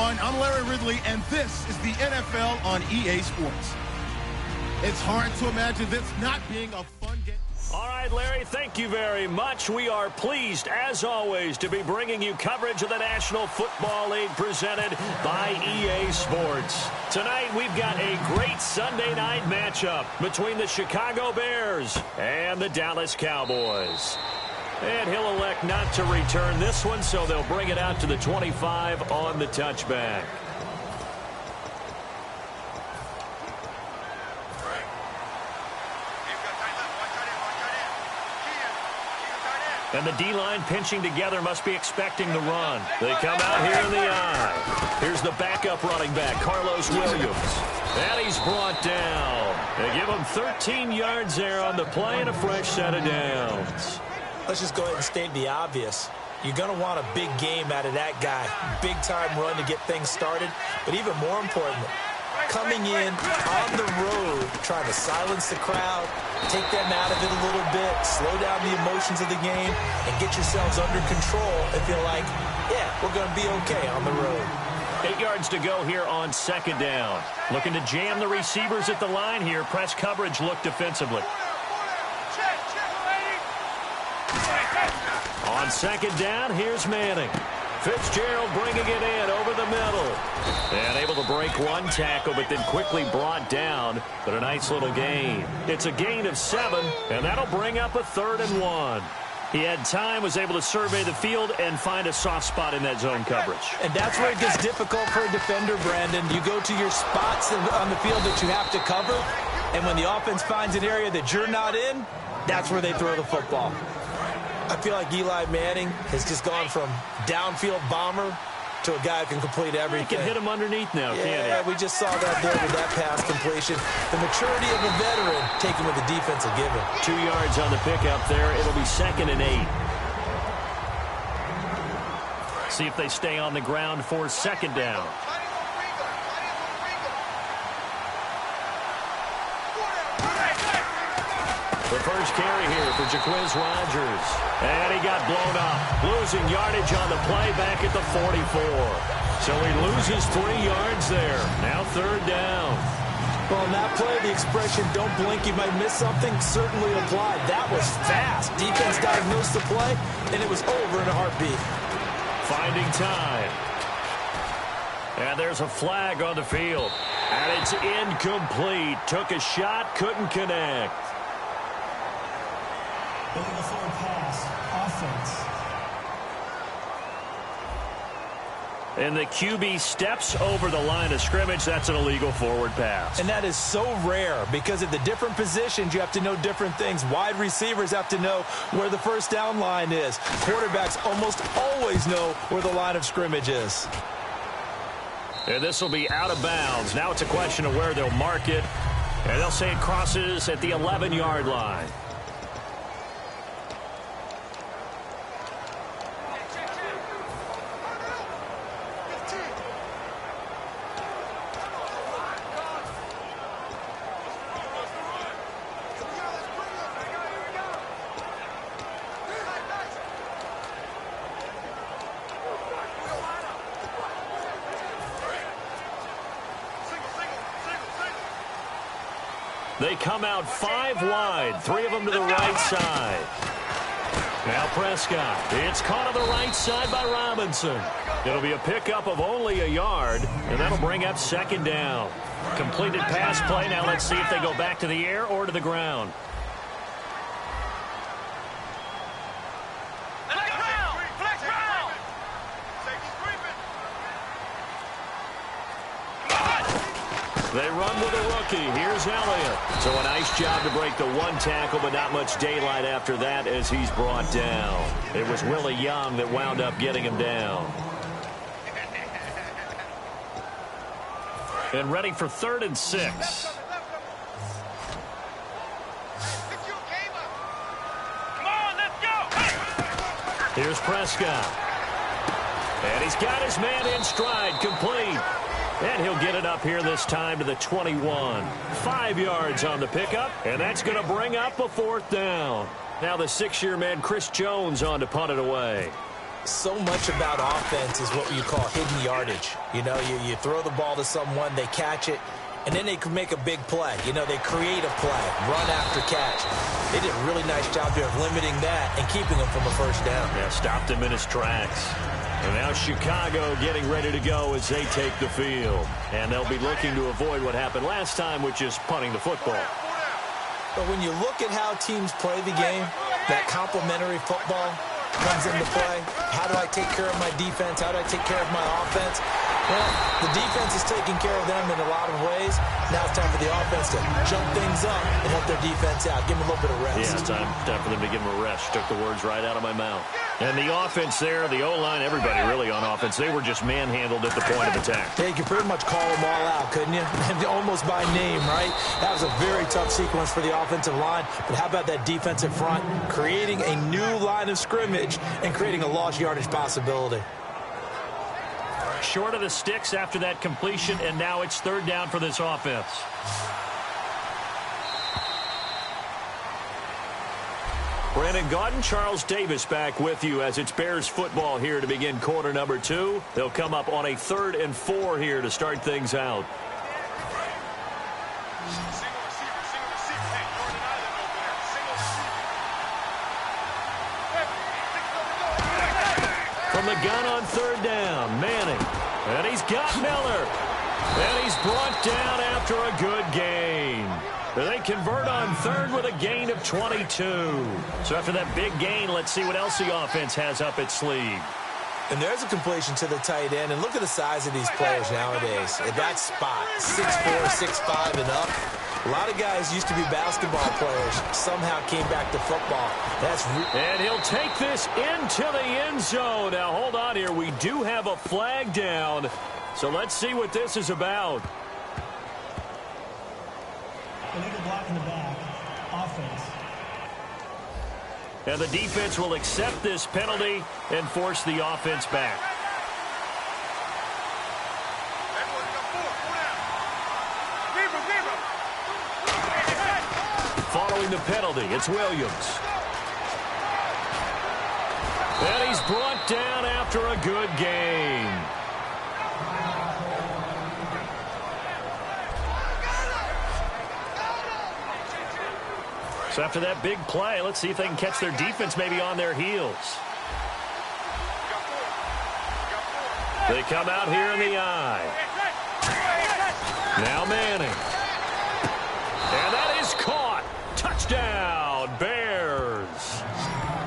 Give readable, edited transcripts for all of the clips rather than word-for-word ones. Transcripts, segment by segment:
everyone. I'm Larry Ridley, and this is the NFL on EA Sports. It's hard to imagine this not being a fun game. All right, Larry, thank you very much. We are pleased, as always, to be bringing you coverage of the National Football League presented by EA Sports. Tonight, we've got a great Sunday night matchup between the Chicago Bears and the Dallas Cowboys. And he'll elect not to return this one, so they'll bring it out to the 25 on the touchback. And the D-line pinching together must be expecting the run. They come out here in the eye. Here's the backup running back, Carlos Williams. And he's brought down. They give him 13 yards there on the play and a fresh set of downs. Let's just go ahead and state the obvious. You're going to want a big game out of that guy. Big-time run to get things started. But even more important, coming in on the road, trying to silence the crowd, take them out of it a little bit, slow down the emotions of the game, and get yourselves under control and feel like, yeah, we're going to be okay on the road. 8 yards to go here on second down. Looking to jam the receivers at the line here. Press coverage look defensively. On second down, here's Manning. Fitzgerald bringing it in over the middle. And able to break one tackle, but then quickly brought down. But a nice little gain. It's a gain of 7, and that'll bring up a 3rd and 1. He had time, was able to survey the field and find a soft spot in that zone coverage. And that's where it gets difficult for a defender, Brandon. You go to your spots on the field that you have to cover, and when the offense finds an area that you're not in, that's where they throw the football. I feel like Eli Manning has just gone from downfield bomber to a guy who can complete everything. He can hit him underneath now, can't he? Yeah, we just saw that there with that pass completion. The maturity of a veteran taken with the defense will give him. 2 yards on the pickup there. It'll be 2nd and 8. See if they stay on the ground for second down. The first carry here for Jacquizz Rodgers. And he got blown up. Losing yardage on the play back at the 44. So he loses 3 yards there. Now 3rd down. Well, in that play, the expression, don't blink, you might miss something, certainly applied. That was fast. Defense diagnosed the play, and it was over in a heartbeat. Finding time. And there's a flag on the field. And it's incomplete. Took a shot, couldn't connect. Illegal forward pass, offense. And the QB steps over the line of scrimmage. That's an illegal forward pass. And that is so rare because at the different positions, you have to know different things. Wide receivers have to know where the first down line is. Quarterbacks almost always know where the line of scrimmage is. And this will be out of bounds. Now it's a question of where they'll mark it. And they'll say it crosses at the 11-yard line. They come out 5 wide, 3 of them to the right side. Now Prescott. It's caught on the right side by Robinson. It'll be a pickup of only a yard, and that'll bring up 2nd down. Completed pass play. Now let's see if they go back to the air or to the ground. They run with a rookie. Here's Elliott. So a nice job to break the 1 tackle, but not much daylight after that as he's brought down. It was Willie Young that wound up getting him down. And ready for 3rd and 6. Here's Prescott. And he's got his man in stride, complete. And he'll get it up here this time to the 21. 5 yards on the pickup, and that's going to bring up a 4th down. Now the 6-year man Chris Jones on to punt it away. So much about offense is what you call hidden yardage. You know, you throw the ball to someone, they catch it, and then they can make a big play. You know, they create a play, run after catch. They did a really nice job here of limiting that and keeping him from a first down. Yeah, stopped him in his tracks. And now Chicago getting ready to go as they take the field. And they'll be looking to avoid what happened last time, which is punting the football. But when you look at how teams play the game, that complementary football comes into play. How do I take care of my defense? How do I take care of my offense? Well, the defense is taking care of them in a lot of ways. Now it's time for the offense to jump things up and help their defense out. Give them a little bit of rest. Yeah, time for them to give them a rest. Took the words right out of my mouth. And the offense there, the O-line, everybody really on offense, they were just manhandled at the point of attack. Yeah, you could pretty much call them all out, couldn't you? Almost by name, right? That was a very tough sequence for the offensive line. But how about that defensive front creating a new line of scrimmage and creating a lost yardage possibility? Short of the sticks after that completion, and now it's third down for this offense. Brandon Gaudin, Charles Davis back with you as it's Bears football here to begin quarter number 2. They'll come up on a 3rd and 4 here to start things out. From the gun on third down, Manning. And he's got Miller. And he's brought down after a good gain. They convert on third with a gain of 22. So after that big gain, let's see what else the offense has up its sleeve. And there's a completion to the tight end. And look at the size of these players nowadays. At that spot, 6'4", 6'5", and up. A lot of guys used to be basketball players, somehow came back to football. And he'll take this into the end zone. Now, hold on here. We do have a flag down. So let's see what this is about. Illegal block in the back. Offense. And the defense will accept this penalty and force the offense back. Following the penalty, it's Williams. And he's brought down after a good gain. So after that big play, let's see if they can catch their defense maybe on their heels. They come out here in the eye. Now Manning. And that is caught. Touchdown, Bears.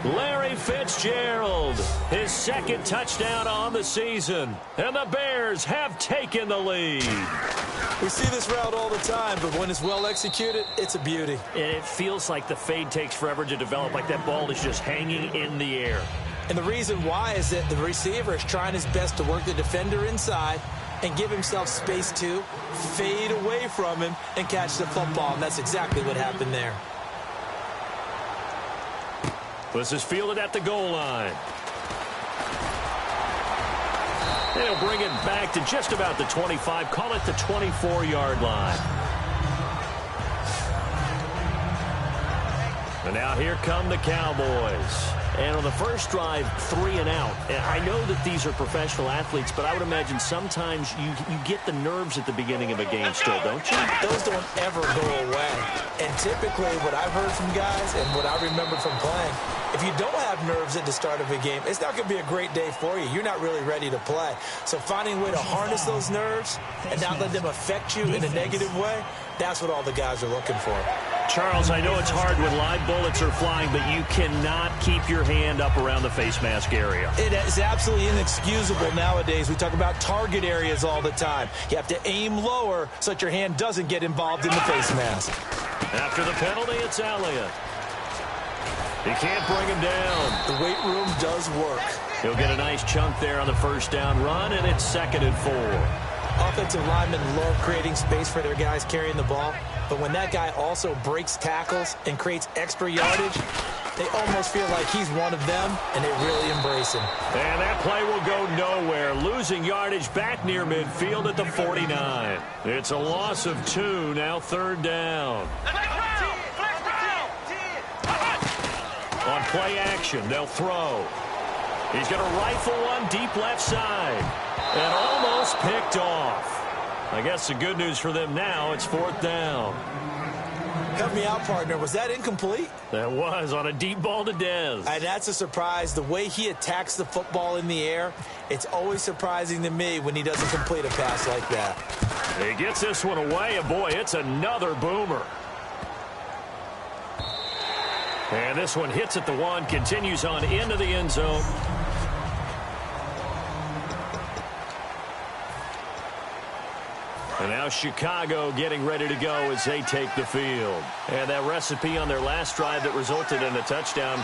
Larry Fitzgerald, his second touchdown on the season. And the Bears have taken the lead. We see this route all the time, but when it's well executed, it's a beauty. And it feels like the fade takes forever to develop, like that ball is just hanging in the air. And the reason why is that the receiver is trying his best to work the defender inside and give himself space to fade away from him and catch the football. And that's exactly what happened there. This is fielded at the goal line. They'll bring it back to just about the 25. Call it the 24-yard line. And now here come the Cowboys. And on the first drive, 3 and out. And I know that these are professional athletes, but I would imagine sometimes you get the nerves at the beginning of a game still, don't you? Those don't ever go away. And typically what I've heard from guys and what I remember from playing, if you don't have nerves at the start of a game, it's not going to be a great day for you. You're not really ready to play. So finding a way to harness those nerves and not let them affect you in a negative way, that's what all the guys are looking for. Charles, I know it's hard when live bullets are flying, but you cannot keep your hand up around the face mask area. It is absolutely inexcusable nowadays. We talk about target areas all the time. You have to aim lower so that your hand doesn't get involved in the face mask. After the penalty, it's Elliott. He can't bring him down. The weight room does work. He'll get a nice chunk there on the first down run, and it's 2nd and 4. Offensive linemen love creating space for their guys carrying the ball, but when that guy also breaks tackles and creates extra yardage, they almost feel like he's one of them, and they really embrace him. And that play will go nowhere, losing yardage back near midfield at the 49. It's a loss of 2, now 3rd down. On play action, they'll throw. He's going to rifle one deep left side. And almost picked off. I guess the good news for them now, it's 4th down. Help me out, partner. Was that incomplete? That was on a deep ball to Dez. And that's a surprise. The way he attacks the football in the air, it's always surprising to me when he doesn't complete a pass like that. He gets this one away, and boy, it's another boomer. And this one hits at the 1, continues on into the end zone. And now Chicago getting ready to go as they take the field. And that recipe on their last drive that resulted in a touchdown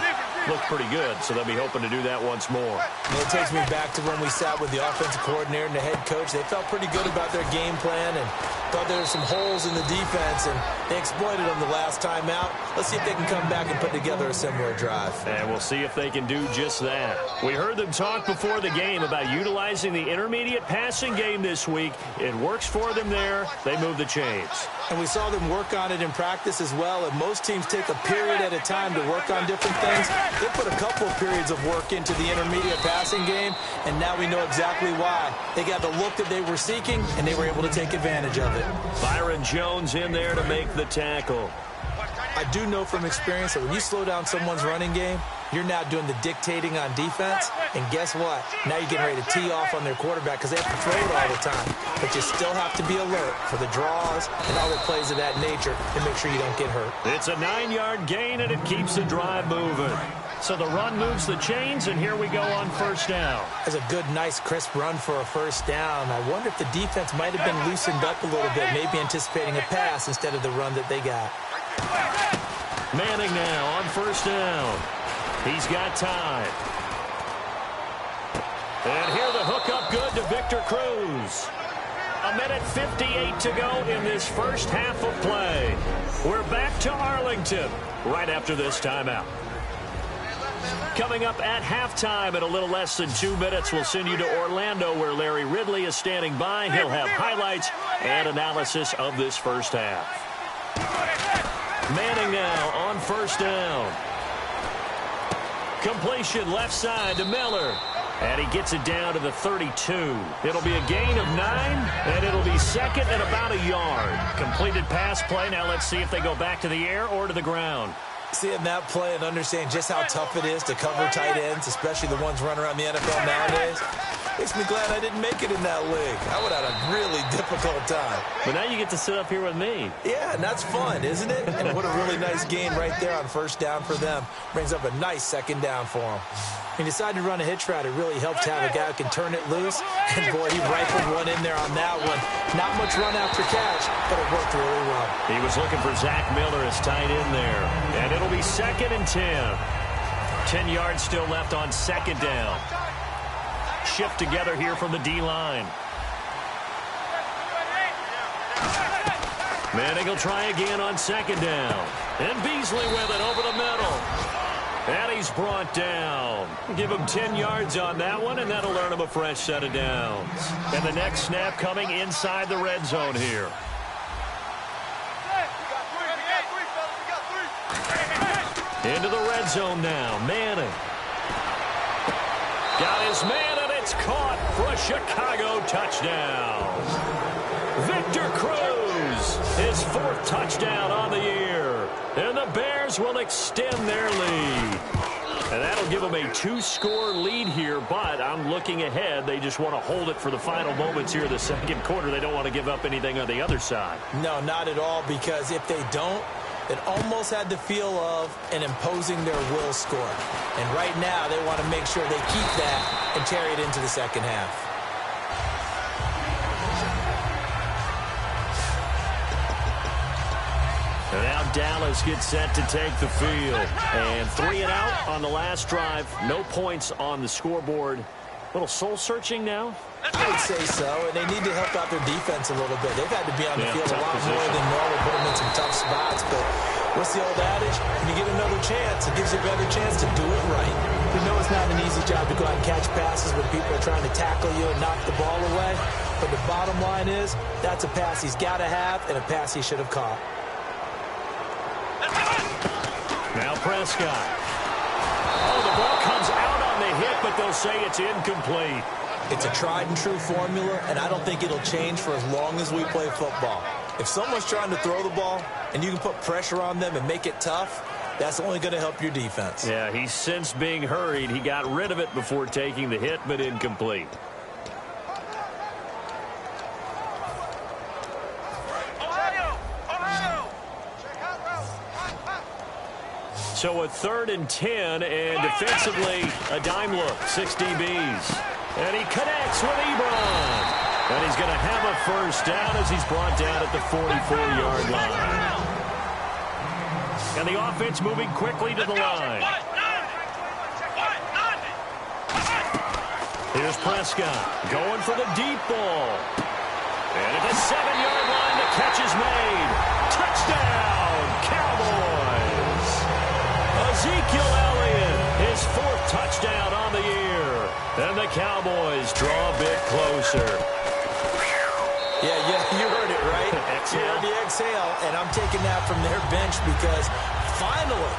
looked pretty good, so they'll be hoping to do that once more. It takes me back to when we sat with the offensive coordinator and the head coach. They felt pretty good about their game plan and thought there were some holes in the defense, and they exploited them the last time out. Let's see if they can come back and put together a similar drive. And we'll see if they can do just that. We heard them talk before the game about utilizing the intermediate passing game this week. It works for them there. They move the chains. And we saw them work on it in practice as well. And most teams take a period at a time to work on different things. They put a couple of periods of work into the intermediate passing game, and now we know exactly why. They got the look that they were seeking, and they were able to take advantage of it. Byron Jones in there to make the tackle. I do know from experience that when you slow down someone's running game, you're now doing the dictating on defense. And guess what? Now you're getting ready to tee off on their quarterback because they have to throw it all the time. But you still have to be alert for the draws and other plays of that nature to make sure you don't get hurt. It's a 9-yard gain, and it keeps the drive moving. So the run moves the chains, and here we go on 1st down. That's a good, nice, crisp run for a 1st down. I wonder if the defense might have been loosened up a little bit, maybe anticipating a pass instead of the run that they got. Manning now on 1st down. He's got time. And here the hook up good to Victor Cruz. 1:58 to go in this first half of play. We're back to Arlington right after this timeout. Coming up at halftime in a little less than 2 minutes, we'll send you to Orlando where Larry Ridley is standing by. He'll have highlights and analysis of this first half. Manning now on 1st down. Completion left side to Miller. And he gets it down to the 32. It'll be a gain of 9, and it'll be 2nd and about a yard. Completed pass play. Now let's see if they go back to the air or to the ground. Seeing that play and understanding just how tough it is to cover tight ends, especially the ones running around the NFL nowadays, makes me glad I didn't make it in that league. I would have had a really difficult time. But now you get to sit up here with me. Yeah, and that's fun, isn't it? And what a really nice gain right there on 1st down for them. Brings up a nice 2nd down for them. He decided to run a hitch route. It really helped to have a guy who can turn it loose. And, boy, he rifled one in there on that one. Not much run after catch, but it worked really well. He was looking for Zach Miller as tight end there. And it'll be 2nd and 10. 10 yards still left on 2nd down. Shift together here from the D-line. Manning will try again on 2nd down. And Beasley with it over the middle. And he's brought down. Give him 10 yards on that one, and that'll earn him a fresh set of downs. And the next snap coming inside the red zone here. Into the red zone now. Manning. Got his man, and it's caught for a Chicago touchdown. Victor Cruz, his 4th touchdown on the year. And the Bears will extend their lead. And that'll give them a 2-score lead here, but I'm looking ahead. They just want to hold it for the final moments here in the 2nd quarter. They don't want to give up anything on the other side. No, not at all, because if they don't, it almost had the feel of an imposing their will score. And right now, they want to make sure they keep that and carry it into the 2nd half. And now Dallas gets set to take the field. And 3 and out on the last drive. No points on the scoreboard. A little soul-searching now? I would say so, and they need to help out their defense a little bit. They've had to be on the field a lot more than normal, put them in some tough spots. But what's the old adage? When you get another chance, it gives you a better chance to do it right. We know it's not an easy job to go out and catch passes when people are trying to tackle you and knock the ball away. But the bottom line is, that's a pass he's got to have and a pass he should have caught. Now Prescott. Oh, the ball comes out on the hit, but they'll will say it's incomplete. It's a tried-and-true formula, and I don't think it'll change for as long as we play football. If someone's trying to throw the ball and you can put pressure on them and make it tough, that's only going to help your defense. Yeah, he's since being hurried. He got rid of it before taking the hit, but incomplete. So a 3rd and 10, and defensively, a dime look, 6 DBs. And he connects with Ebron. And he's going to have a first down as he's brought down at the 44-yard line. And the offense moving quickly to the line. Here's Prescott going for the deep ball. And at the 7-yard line, the catch is made. Touchdown, Cowboys. Ezekiel Elliott, his 4th touchdown on the year. And the Cowboys draw a bit closer. Yeah, you heard it, right? You heard the exhale, and I'm taking that from their bench because finally,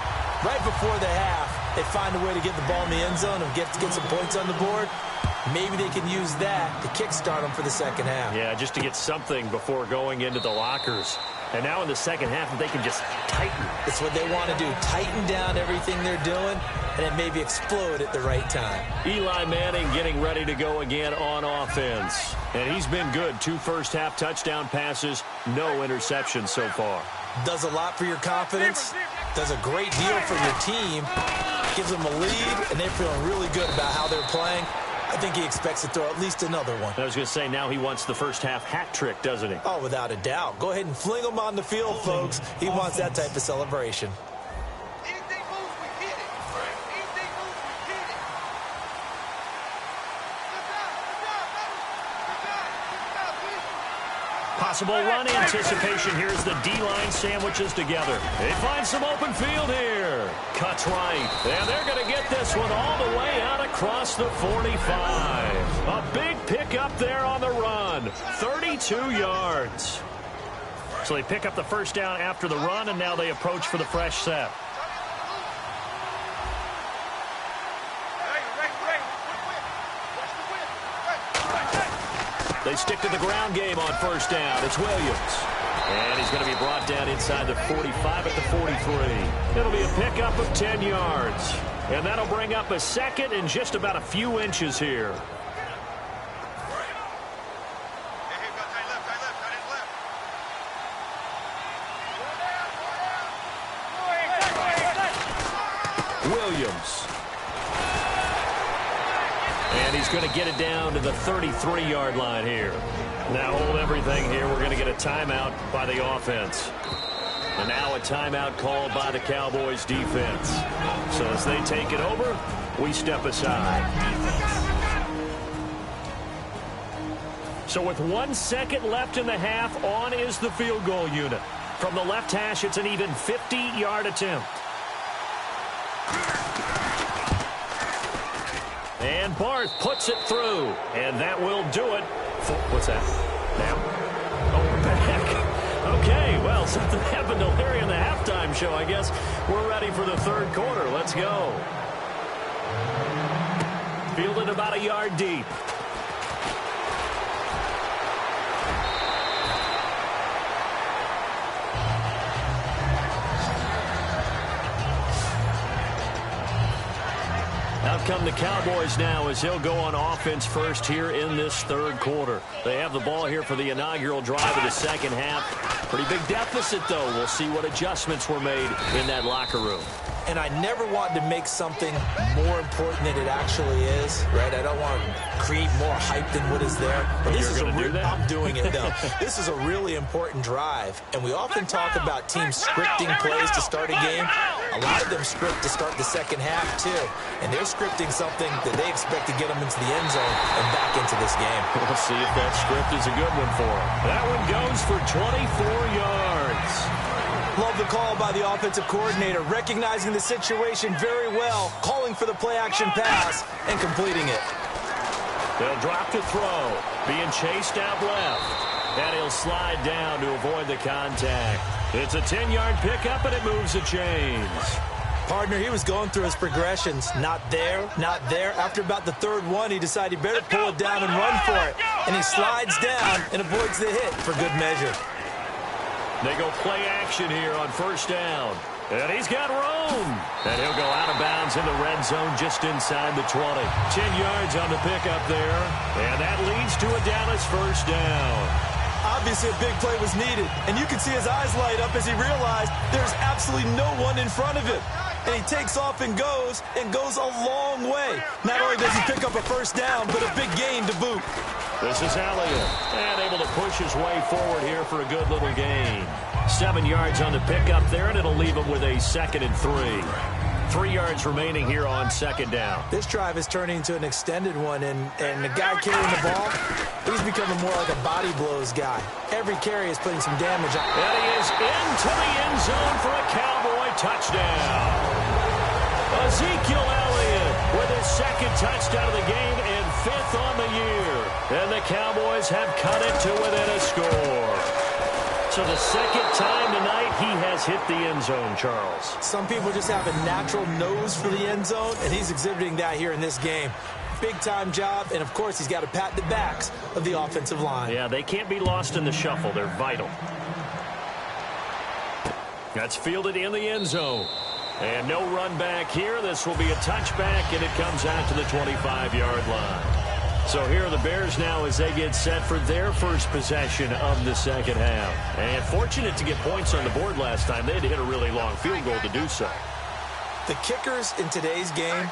right before the half, they find a way to get the ball in the end zone and get some points on the board. Maybe they can use that to kickstart them for the second half. Yeah, just to get something before going into the lockers. And now in the second half, they can just tighten. It's what they want to do. Tighten down everything they're doing, and then maybe explode at the right time. Eli Manning getting ready to go again on offense. And he's been good. 2 first-half touchdown passes, no interceptions so far. Does a lot for your confidence. Does a great deal for your team. Gives them a lead, and they're feeling really good about how they're playing. I think he expects to throw at least another one. I was going to say, now he wants the first-half hat trick, doesn't he? Oh, without a doubt. Go ahead and fling him on the field, folks. He wants that type of celebration. Possible run anticipation. Here's the D-line sandwiches together. They find some open field here. Cuts right. And they're going to get this one all the way out across the 45. A big pickup there on the run. 32 yards. So they pick up the first down after the run, and now they approach for the fresh set. They stick to the ground game on first down. It's Williams. And he's going to be brought down inside the 45 at the 43. It'll be a pickup of 10 yards. And that'll bring up a second and just about a few inches here. Williams. And he's going to get it down to the 33-yard line here. Now hold everything here. We're going to get a timeout by the offense. And now a timeout called by the Cowboys defense. So as they take it over, we step aside. So with 1 second left in the half, on is the field goal unit. From the left hash, it's an even 50-yard attempt. And Barth puts it through. And that will do it. What's that? Now? Oh, we're back. Okay, well, something happened to Larry in the halftime show, I guess. We're ready for the third quarter. Let's go. Fielded about a yard deep. Out come the Cowboys now as he'll go on offense first here in this third quarter. They have the ball here for the inaugural drive of the second half. Pretty big deficit, though. We'll see what adjustments were made in that locker room. And I never want to make something more important than it actually is, right? I don't want to create more hype than what is there. But this You're going to do that? I'm doing it, though. This is a really important drive. And we often talk about teams scripting plays to start a game. A lot of them script to start the second half, too. And they're scripting something that they expect to get them into the end zone and back into this game. We'll see if that script is a good one for them. That one goes for 24 yards. Love the call by the offensive coordinator, recognizing the situation very well, calling for the play-action pass, and completing it. They'll drop to throw, being chased out left. And he'll slide down to avoid the contact. It's a 10-yard pickup, and it moves the chains. Partner, he was going through his progressions. Not there, not there. After about the third one, he decided he better pull it down and run for it. And he slides down and avoids the hit for good measure. They go play action here on first down. And he's got room. And he'll go out of bounds in the red zone just inside the 20. 10 yards on the pickup there. And that leads to a Dallas first down. Obviously, a big play was needed. And you can see his eyes light up as he realized there's absolutely no one in front of him. And he takes off and goes a long way. Not only does he pick up a first down, but a big gain to boot. This is Elliott, and able to push his way forward here for a good little gain. 7 yards on the pickup there, and it'll leave him with a 2nd and 3. 3 yards remaining here on second down. This drive is turning into an extended one, and the guy carrying the ball, he's becoming more like a body blows guy. Every carry is putting some damage on. And he is into the end zone for a Cowboy touchdown. Ezekiel Elliott with his 2nd touchdown of the game and 5th on the year. And the Cowboys have cut it to within a score. So the 2nd time tonight he has hit the end zone, Charles. Some people just have a natural nose for the end zone, and he's exhibiting that here in this game. Big-time job, and of course he's got to pat the backs of the offensive line. Yeah, they can't be lost in the shuffle. They're vital. That's fielded in the end zone. And no run back here. This will be a touchback, and it comes out to the 25-yard line. So here are the Bears now as they get set for their first possession of the second half. And fortunate to get points on the board last time. They had to hit a really long field goal to do so. The kickers in today's game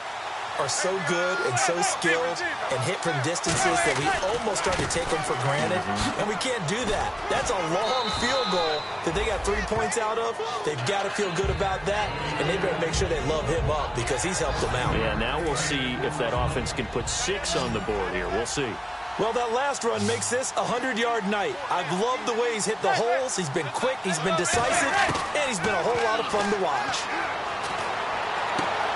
are so good and so skilled and hit from distances that we almost start to take them for granted. And we can't do that. That's a long field goal that they got 3 points out of. They've got to feel good about that, and they better make sure they love him up because he's helped them out. Yeah, now we'll see if that offense can put 6 on the board here. We'll see. Well, that last run makes this a 100-yard night. I've loved the way he's hit the holes. He's been quick, he's been decisive, and he's been a whole lot of fun to watch.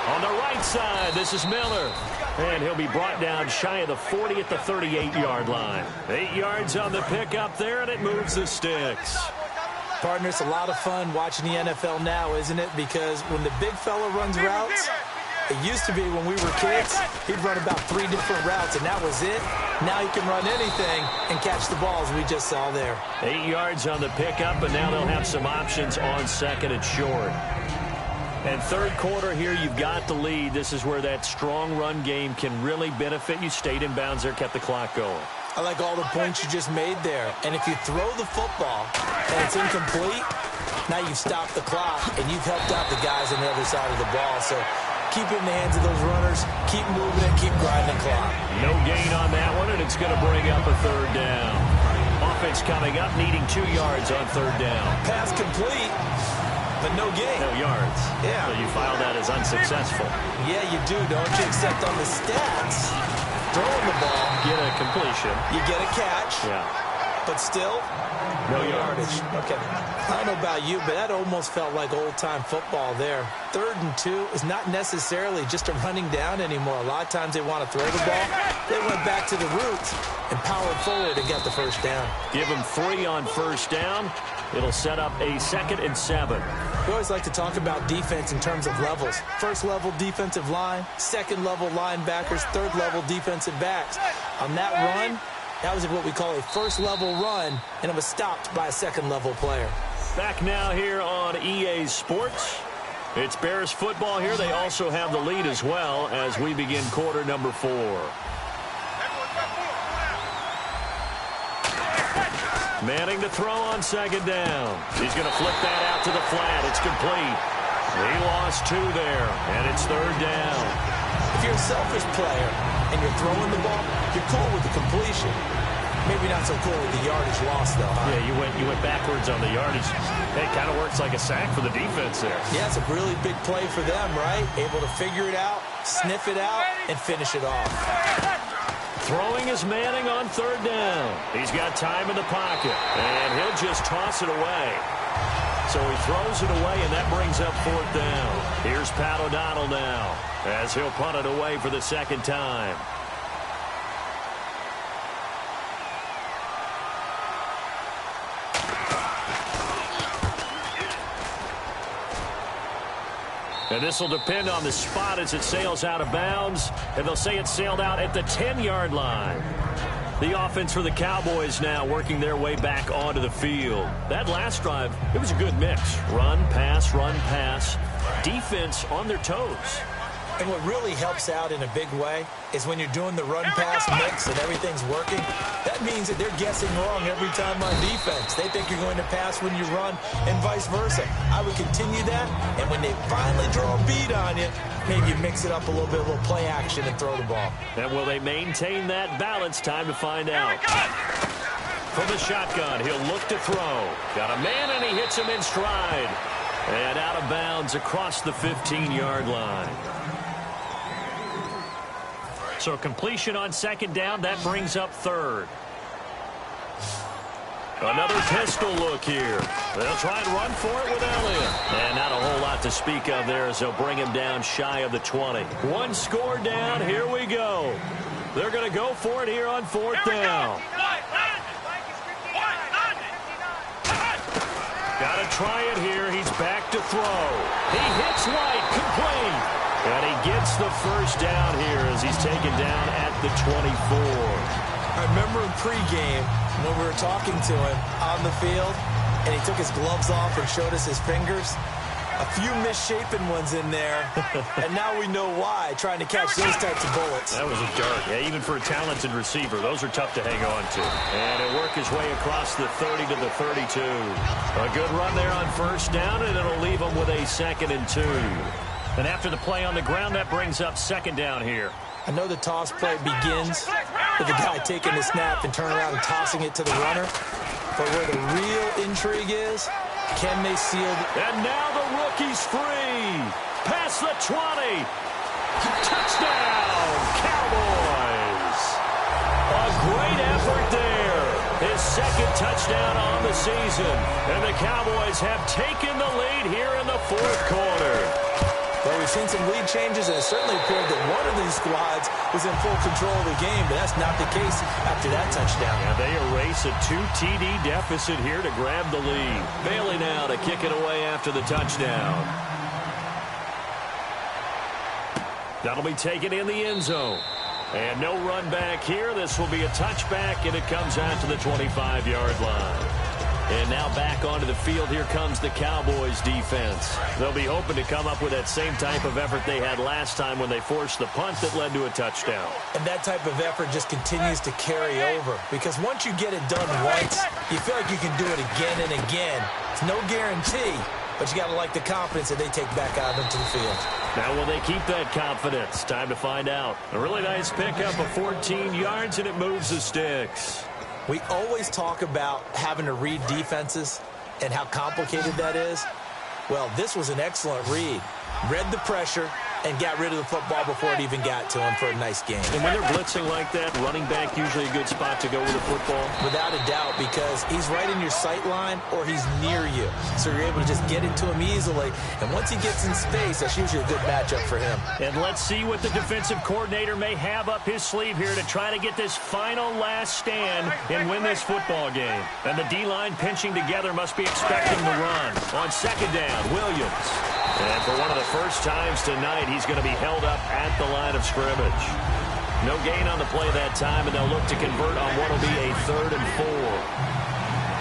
On the right side, this is Miller. And he'll be brought down shy of the 40 at the 38-yard line. 8 yards on the pickup there, and it moves the sticks. Partner, it's a lot of fun watching the NFL now, isn't it? Because when the big fella runs routes, it used to be when we were kids, he'd run about 3 different routes, and that was it. Now he can run anything and catch the balls we just saw there. 8 yards on the pickup, and now they'll have some options on 2nd and short. And third quarter here, you've got the lead. This is where that strong run game can really benefit you. Stayed in bounds there, kept the clock going. I like all the points you just made there. And if you throw the football and it's incomplete, now you've stopped the clock and you've helped out the guys on the other side of the ball. So keep it in the hands of those runners. Keep moving and keep grinding the clock. No gain on that one, and it's going to bring up a 3rd down. Offense coming up, needing 2 yards on 3rd down. Pass complete, but no gain. No yards. Yeah. So you file that as unsuccessful. Yeah, you do, don't you? Except on the stats, throwing the ball, Get a completion. you get a catch, Yeah. but still, no yardage. Okay. I don't know about you, but that almost felt like old-time football there. 3rd and 2 is not necessarily just a running down anymore. A lot of times they want to throw the ball. They went back to the roots and powered forward and got the first down. Give them 3 on first down. It'll set up a 2nd and 7. We always like to talk about defense in terms of levels. First level defensive line, second level linebackers, third level defensive backs. On that run, that was what we call a first level run, and it was stopped by a second level player. Back now here on EA Sports. It's Bears football here. They also have the lead as well as we begin quarter number 4. Manning to throw on 2nd down. He's going to flip that out to the flat. It's complete. He lost 2 there, and it's 3rd down. If you're a selfish player and you're throwing the ball, you're cool with the completion. Maybe not so cool with the yardage loss, though. Huh? Yeah, you went backwards on the yardage. It kind of works like a sack for the defense there. Yeah, it's a really big play for them, right? Able to figure it out, sniff it out, and finish it off. Throwing is Manning on 3rd down. He's got time in the pocket, and he'll just toss it away. So he throws it away, and that brings up 4th down. Here's Pat O'Donnell now as he'll punt it away for the 2nd time. And this will depend on the spot as it sails out of bounds. And they'll say it sailed out at the 10-yard line. The offense for the Cowboys now working their way back onto the field. That last drive, it was a good mix. Run, pass, defense on their toes. And what really helps out in a big way is when you're doing the run-pass mix and everything's working, that means that they're guessing wrong every time on defense. They think you're going to pass when you run and vice versa. I would continue that, and when they finally draw a beat on you, maybe you mix it up a little bit, a little play action and throw the ball. And will they maintain that balance? Time to find out. From the shotgun, he'll look to throw. Got a man, and he hits him in stride. And out of bounds across the 15-yard line. So completion on second down, that brings up third. Another pistol look here. They'll try and run for it with Elliott. And not a whole lot to speak of there as they'll bring him down shy of the 20. One score down, here we go. They're going to go for it here on fourth down. Got to try it here. He's back to throw. He hits White, complete. And he gets the first down here as he's taken down at the 24. I remember in pregame when we were talking to him on the field, and he took his gloves off and showed us his fingers. A few misshapen ones in there, and now we know why, trying to catch those types of bullets. That was a dart. Yeah, even for a talented receiver, those are tough to hang on to. And he'll work his way across the 30 to the 32. A good run there on first down, and it'll leave him with a 2nd and 2. And after the play on the ground, that brings up second down here. I know the toss play begins with the guy taking the snap and turning around and tossing it to the runner. But where the real intrigue is, can they seal the... And now the rookie's free. Past the 20. Touchdown, Cowboys. A great effort there. His 2nd touchdown on the season. And the Cowboys have taken the lead here in the 4th quarter. Well, we've seen some lead changes, and it certainly appeared that one of these squads was in full control of the game, but that's not the case after that touchdown. Yeah, they erase a 2 TD deficit here to grab the lead. Bailey now to kick it away after the touchdown. That'll be taken in the end zone. And no run back here. This will be a touchback, and it comes out to the 25-yard line. And now back onto the field, here comes the Cowboys defense. They'll be hoping to come up with that same type of effort they had last time when they forced the punt that led to a touchdown. And that type of effort just continues to carry over. Because once you get it done once, you feel like you can do it again and again. It's no guarantee, but you got to like the confidence that they take back out into the field. Now will they keep that confidence? Time to find out. A really nice pickup of 14 yards, and it moves the sticks. We always talk about having to read defenses and how complicated that is. Well, this was an excellent read. Read the pressure and got rid of the football before it even got to him for a nice game. And when they're blitzing like that, running back usually a good spot to go with the football? Without a doubt, because he's right in your sight line or he's near you. So you're able to just get into him easily. And once he gets in space, that's usually a good matchup for him. And let's see what the defensive coordinator may have up his sleeve here to try to get this final last stand and win this football game. And the D-line pinching together must be expecting the run. On second down, Williams. And for one of the first times tonight, he's going to be held up at the line of scrimmage. No gain on the play that time, and they'll look to convert on what will be a 3rd and 4.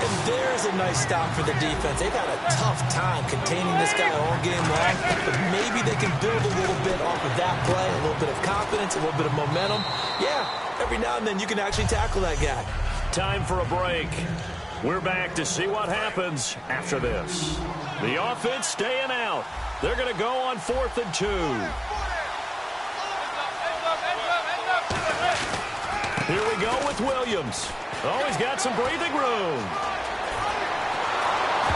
And there's a nice stop for the defense. They've had a tough time containing this guy all game long, but maybe they can build a little bit off of that play, a little bit of confidence, a little bit of momentum. Yeah, every now and then you can actually tackle that guy. Time for a break. We're back to see what happens after this. The offense staying out. They're going to go on 4th and 2. Here we go with Williams. Oh, he's got some breathing room.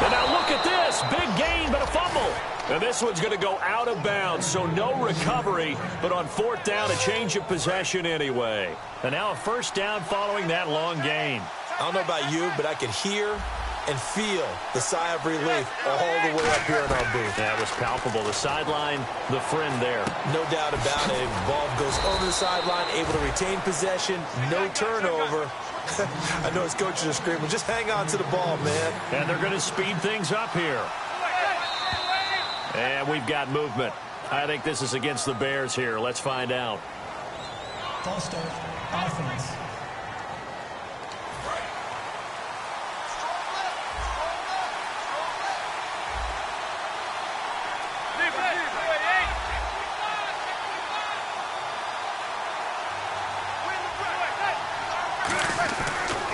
And now look at this. Big gain, but a fumble. And this one's going to go out of bounds, so no recovery. But on 4th down, a change of possession anyway. And now a first down following that long gain. I don't know about you, but I could hear and feel the sigh of relief all the way up here in our booth. That was palpable. The sideline, the friend there. No doubt about it. Ball goes over the sideline, able to retain possession, no turnover. I know his coaches are screaming, just hang on to the ball, man. And they're going to speed things up here. And we've got movement. I think this is against the Bears here. Let's find out. Ball start, offense.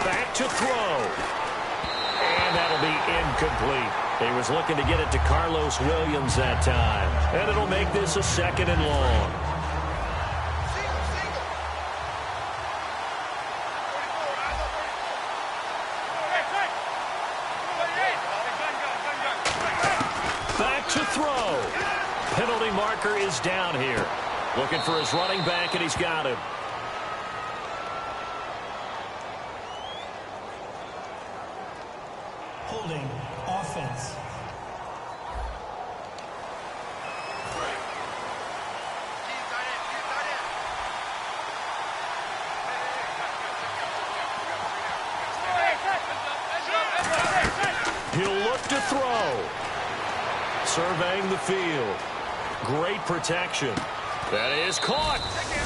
Back to throw. And that'll be incomplete. He was looking to get it to Carlos Williams that time. And it'll make this a 2nd and long. Back to throw. Penalty marker is down here. Looking for his running back, and he's got him. Holding, offense. He'll look to throw. Surveying the field. Great protection. That is caught.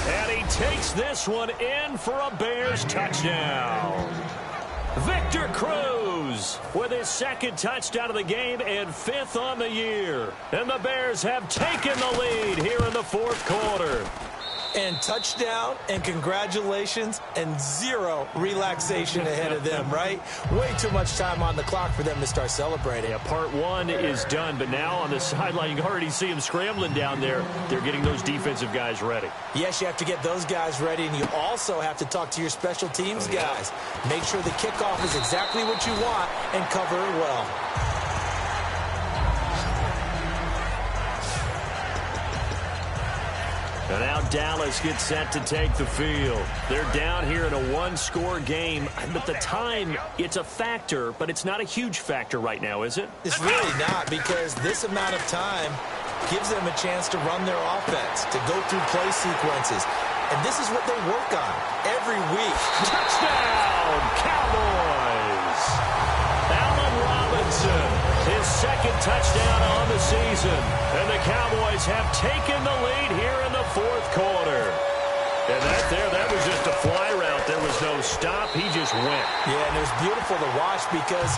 And he takes this one in for a Bears touchdown. Victor Cruz with his 2nd touchdown of the game and 5th on the year. And the Bears have taken the lead here in the 4th quarter. And touchdown, and congratulations, and 0 relaxation ahead of them, right? Way too much time on the clock for them to start celebrating. Yeah, part 1 is done, but now on the sideline, you can already see them scrambling down there. They're getting those defensive guys ready. Yes, you have to get those guys ready, and you also have to talk to your special teams guys. Make sure the kickoff is exactly what you want and cover it well. And now Dallas gets set to take the field. They're down here in a 1-score game. But the time, it's a factor, but it's not a huge factor right now, is it? It's really not, because this amount of time gives them a chance to run their offense, to go through play sequences. And this is what they work on every week. Touchdown, Cowboys! Allen Robinson, his 2nd touchdown on the season. And the Cowboys have taken the lead here in the 4th quarter. And that was just a fly route. There was no stop. He just went. Yeah, and it was beautiful to watch because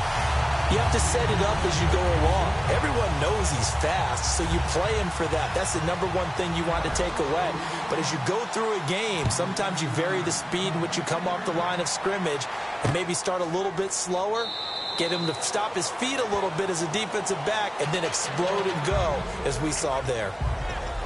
you have to set it up as you go along. Everyone knows he's fast, so you play him for that. That's the #1 thing you want to take away. But as you go through a game, sometimes you vary the speed in which you come off the line of scrimmage and maybe start a little bit slower, get him to stop his feet a little bit as a defensive back, and then explode and go, as we saw there.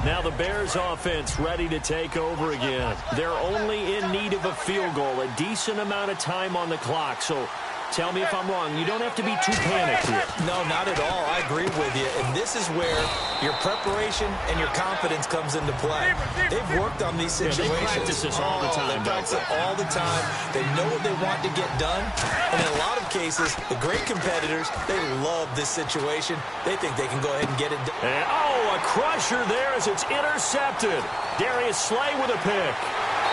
Now the Bears offense ready to take over again. They're only in need of a field goal, a decent amount of time on the clock. So tell me if I'm wrong. You don't have to be too panicked here. No, not at all. I agree with you. And this is where your preparation and your confidence comes into play. They've worked on these situations. They practice this all the time. They practice it all the time. They know what they want to get done. And in a lot of cases, the great competitors, they love this situation. They think they can go ahead and get it done. And, a crusher there as it's intercepted. Darius Slay with a pick.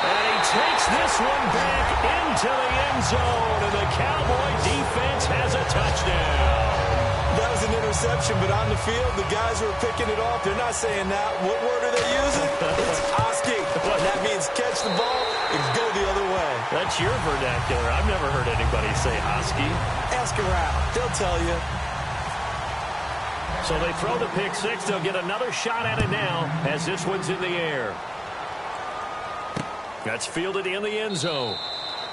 And he takes this one back into the end zone, and the Cowboy defense has a touchdown. That was an interception, but on the field, the guys who are picking it off, they're not saying that. What word are they using? It's Oski. And that means catch the ball and go the other way. That's your vernacular. I've never heard anybody say Oski. Ask around. They'll tell you. So they throw the pick 6. They'll get another shot at it now as this one's in the air. That's fielded in the end zone.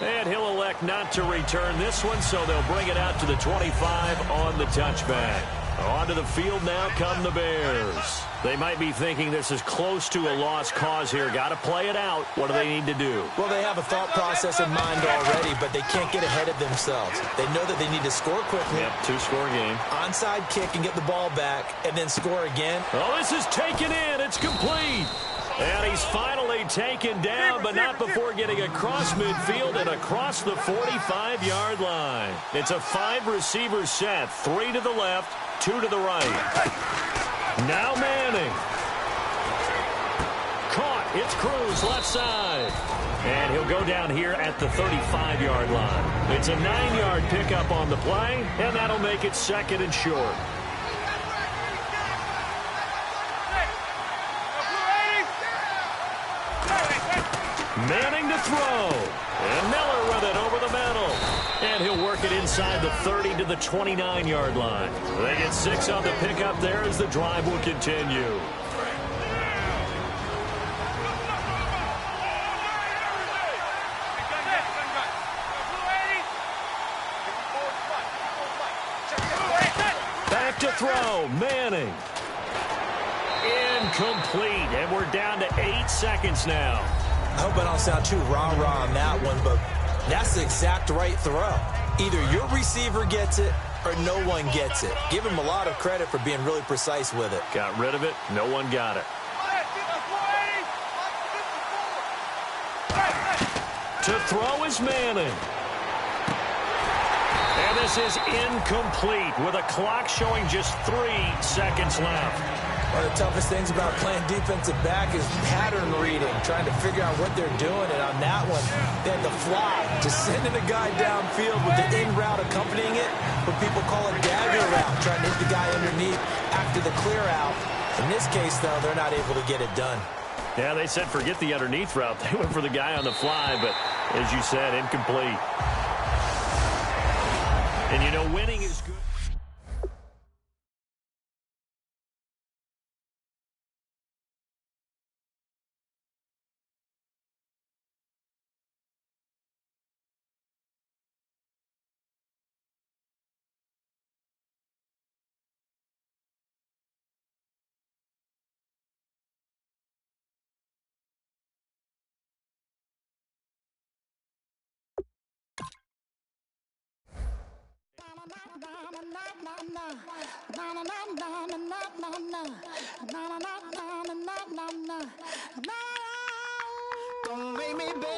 And he'll elect not to return this one, so they'll bring it out to the 25 on the touchback. Onto the field now come the Bears. They might be thinking this is close to a lost cause here. Got to play it out. What do they need to do? Well, they have a thought process in mind already, but they can't get ahead of themselves. They know that they need to score quickly. Yep, 2-score game. Onside kick and get the ball back, and then score again. Oh, this is taken in. It's complete. And he's finally taken down, but not before getting across midfield and across the 45-yard line. It's a 5-receiver set, 3 to the left, 2 to the right. Now Manning. Caught. It's Cruz, left side. And he'll go down here at the 35-yard line. It's a 9-yard pickup on the play, and that'll make it 2nd and short. Manning to throw. And Miller with it over the middle. And he'll work it inside the 30 to the 29-yard line. They get 6 on the pickup there as the drive will continue. Back to throw. Manning. Incomplete. And we're down to 8 seconds now. I hope I don't sound too rah-rah on that one, but that's the exact right throw. Either your receiver gets it or no one gets it. Give him a lot of credit for being really precise with it. Got rid of it. No one got it. To throw is Manning. And this is incomplete with a clock showing just 3 seconds left. One of the toughest things about playing defensive back is pattern reading, trying to figure out what they're doing. And on that one, they had the fly, just sending a guy downfield with the in route accompanying it, what people call a dagger route, trying to hit the guy underneath after the clear out. In this case, though, they're not able to get it done. Yeah, they said forget the underneath route. They went for the guy on the fly, but as you said, incomplete. And you know, winning is good. Don't make me beg.